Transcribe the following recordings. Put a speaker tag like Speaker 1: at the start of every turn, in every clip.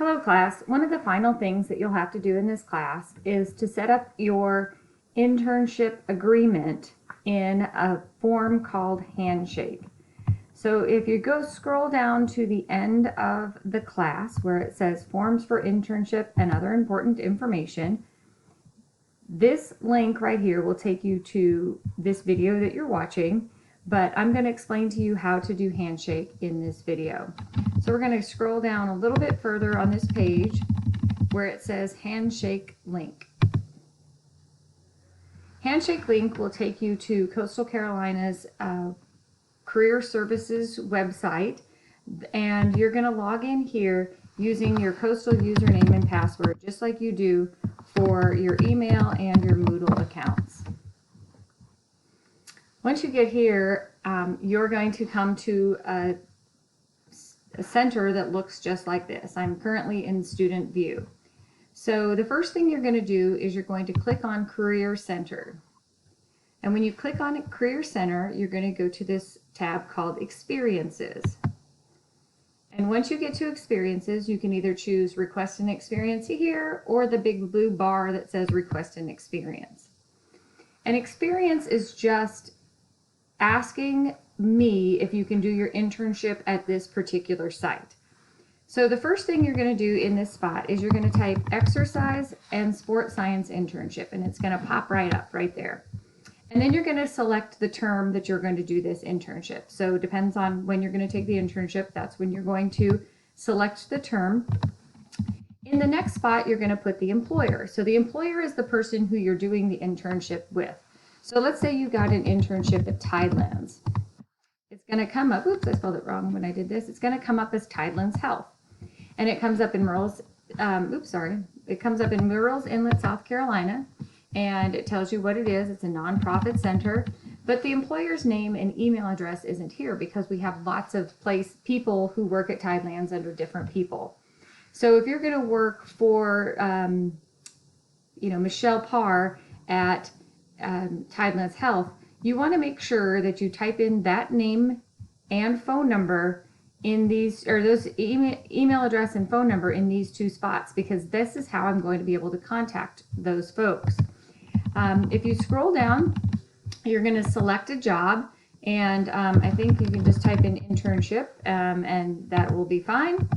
Speaker 1: Hello class. One of the final things that you'll have to do in this class is to set up your internship agreement in a form called Handshake. So if you scroll down to the end of the class where it says Forms for Internship and Other Important Information, this link right here will take you to this video that you're watching, but I'm going to explain to you how to do Handshake in this video. So we're going to scroll down a little bit further on this page where it says Handshake link. Handshake link will take you to Coastal Carolina's Career Services website, and you're going to log in here using your Coastal username and password just like you do for your email and your Moodle accounts. Once you get here, you're going to come to a center that looks just like this. I'm currently in student view. So the first thing you're going to do is you're going to click on Career Center. And when you click on Career Center, you're going to go to this tab called Experiences. And once you get to Experiences, you can either choose Request an Experience here or the big blue bar that says Request an Experience. An experience is just asking me if you can do your internship at this particular site. So the first thing you're going to do in this spot is you're going to type exercise and sport science internship, and it's going to pop right up right there. And then you're going to select the term that you're going to do this internship. So it depends on when you're going to take the internship. That's when you're going to select the term. In the next spot, you're going to put the employer. So the employer is the person who you're doing the internship with. So let's say you got an internship at Tidelands. It's going to come up, oops, I spelled it wrong when I did this. It's going to come up as Tidelands Health. And it comes up in it comes up in Murrells Inlet, South Carolina. And it tells you what it is. It's a nonprofit center. But the employer's name and email address isn't here because we have lots of people who work at Tidelands under different people. So if you're going to work for, Michelle Parr at Tidelands Health, you want to make sure that you type in that name and phone number in these, or those email address and phone number in these two spots, because this is how I'm going to be able to contact those folks. If you scroll down, you're going to select a job, and I think you can just type in internship, and that will be fine.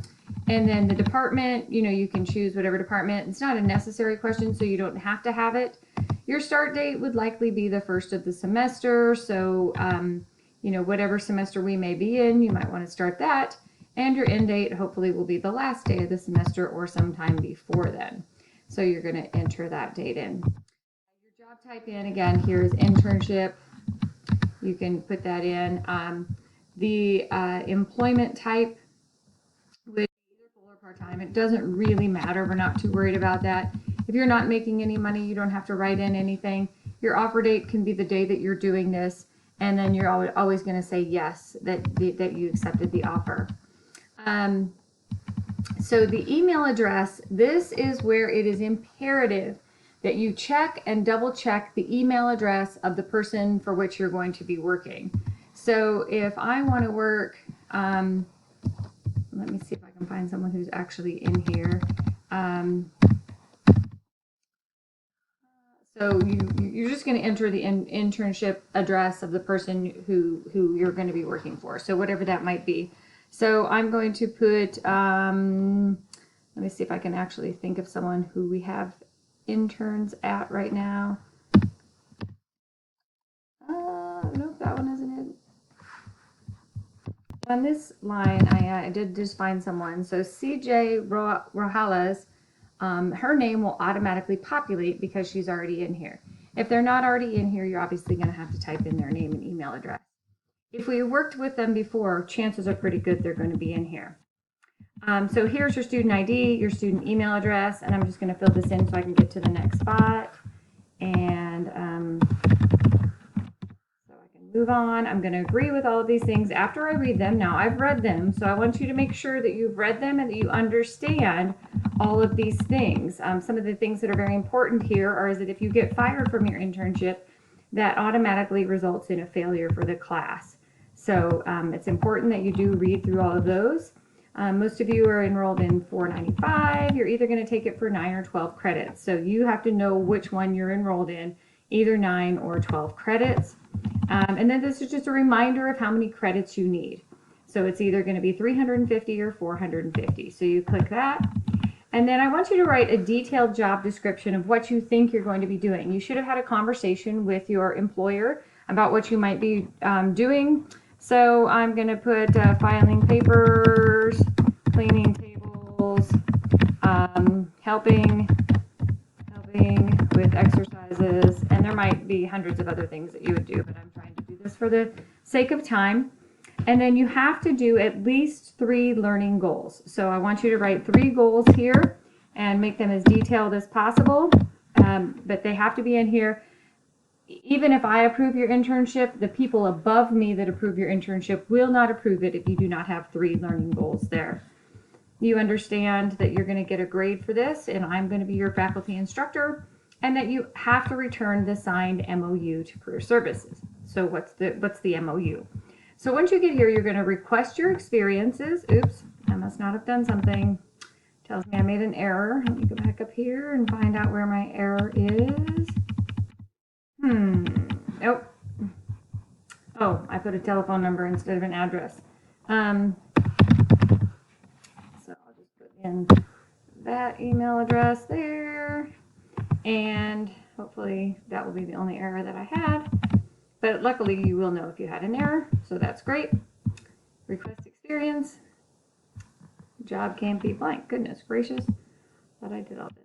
Speaker 1: And then the department, you can choose whatever department. It's not a necessary question, so you don't have to have it. Your start date would likely be the first of the semester, so whatever semester we may be in, you might want to start that. And your end date hopefully will be the last day of the semester or sometime before then. So you're going to enter that date in. Your job type in, again, here's internship. You can put that in. The employment type would be either full or part-time. It doesn't really matter. We're not too worried about that. If you're not making any money, you don't have to write in anything. Your offer date can be the day that you're doing this, and then you're always going to say yes, that you accepted the offer. So the email address, this is where it is imperative that you check and double check the email address of the person for which you're going to be working. So if I want to work, let me see if I can find someone who's actually in here. So you're just going to enter the internship address of the person who you're going to be working for. So whatever that might be. So I'm going to put, let me see if I can actually think of someone who we have interns at right now. Nope, that one isn't it. On this line, I did just find someone. So CJ Rojales. Her name will automatically populate because she's already in here. If they're not already in here, you're obviously going to have to type in their name and email address. If we worked with them before, chances are pretty good they're going to be in here. So here's your student ID, your student email address, and I'm just going to fill this in so I can get to the next spot. And so I can move on. I'm going to agree with all of these things after I read them. Now, I've read them, so I want you to make sure that you've read them and that you understand all of these things. Some of the things that are very important here are that if you get fired from your internship, that automatically results in a failure for the class. So it's important that you do read through all of those. Most of you are enrolled in 495. You're either going to take it for 9 or 12 credits. So you have to know which one you're enrolled in, either 9 or 12 credits. And then this is just a reminder of how many credits you need. So it's either going to be 350 or 450. So you click that. And then I want you to write a detailed job description of what you think you're going to be doing. You should have had a conversation with your employer about what you might be doing. So I'm going to put filing papers, cleaning tables, helping with exercises, and there might be hundreds of other things that you would do, but I'm trying to do this for the sake of time. And then you have to do at least 3 learning goals. So I want you to write 3 goals here and make them as detailed as possible, but they have to be in here. Even if I approve your internship, the people above me that approve your internship will not approve it if you do not have 3 learning goals there. You understand that you're going to get a grade for this, and I'm going to be your faculty instructor, and that you have to return the signed MOU to Career Services. So what's the MOU? So once you get here, you're going to request your experiences. Oops, I must not have done something. Tells me I made an error. Let me go back up here and find out where my error is. Nope. Oh, I put a telephone number instead of an address. So I'll just put in that email address there, and hopefully that will be the only error that I had. But luckily you will know if you had an error, so that's great. Request experience. Job can't be blank. Goodness gracious. Thought I did all this.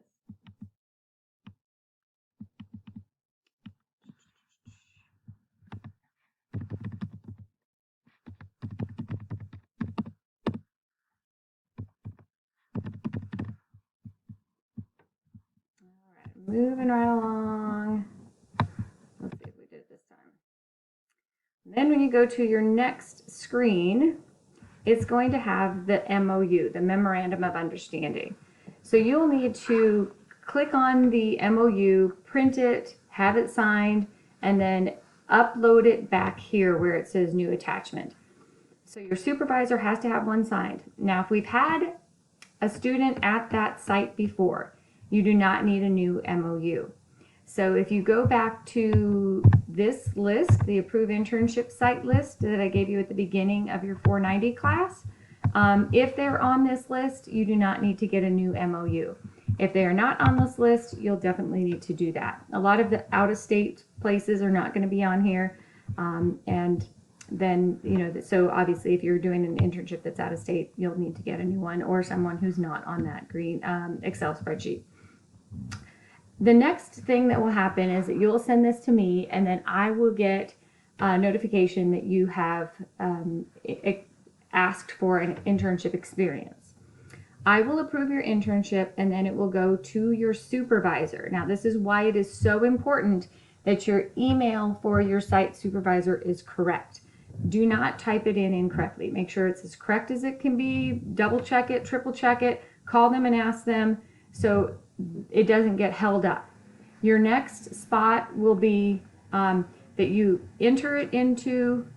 Speaker 1: Moving right along. Let's see if we did it this time. Then when you go to your next screen, it's going to have the MOU, the Memorandum of Understanding. So you'll need to click on the MOU, print it, have it signed, and then upload it back here where it says New Attachment. So your supervisor has to have one signed. Now, if we've had a student at that site before, you do not need a new MOU. So if you go back to this list, the approved internship site list that I gave you at the beginning of your 490 class, if they're on this list, you do not need to get a new MOU. If they are not on this list, you'll definitely need to do that. A lot of the out-of-state places are not going to be on here, and then, you know, so obviously if you're doing an internship that's out of state, you'll need to get a new one, or someone who's not on that green Excel spreadsheet. The next thing that will happen is that you'll send this to me, and then I will get a notification that you have asked for an internship experience. I will approve your internship, and then it will go to your supervisor. Now, this is why it is so important that your email for your site supervisor is correct. Do not type it in incorrectly. Make sure it's as correct as it can be. Double check it, triple check it, call them and ask them so it doesn't get held up. Your next spot will be that you enter it into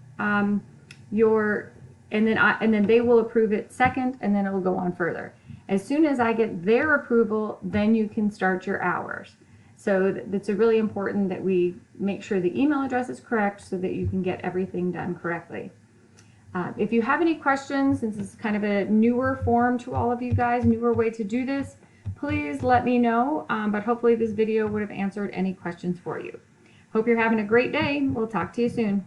Speaker 1: your, and then they will approve it second, and then it will go on further. As soon as I get their approval, then you can start your hours. So it's really important that we make sure the email address is correct so that you can get everything done correctly. If you have any questions, since this is kind of a newer form to all of you guys, newer way to do this, please let me know, but hopefully this video would have answered any questions for you. Hope you're having a great day. We'll talk to you soon.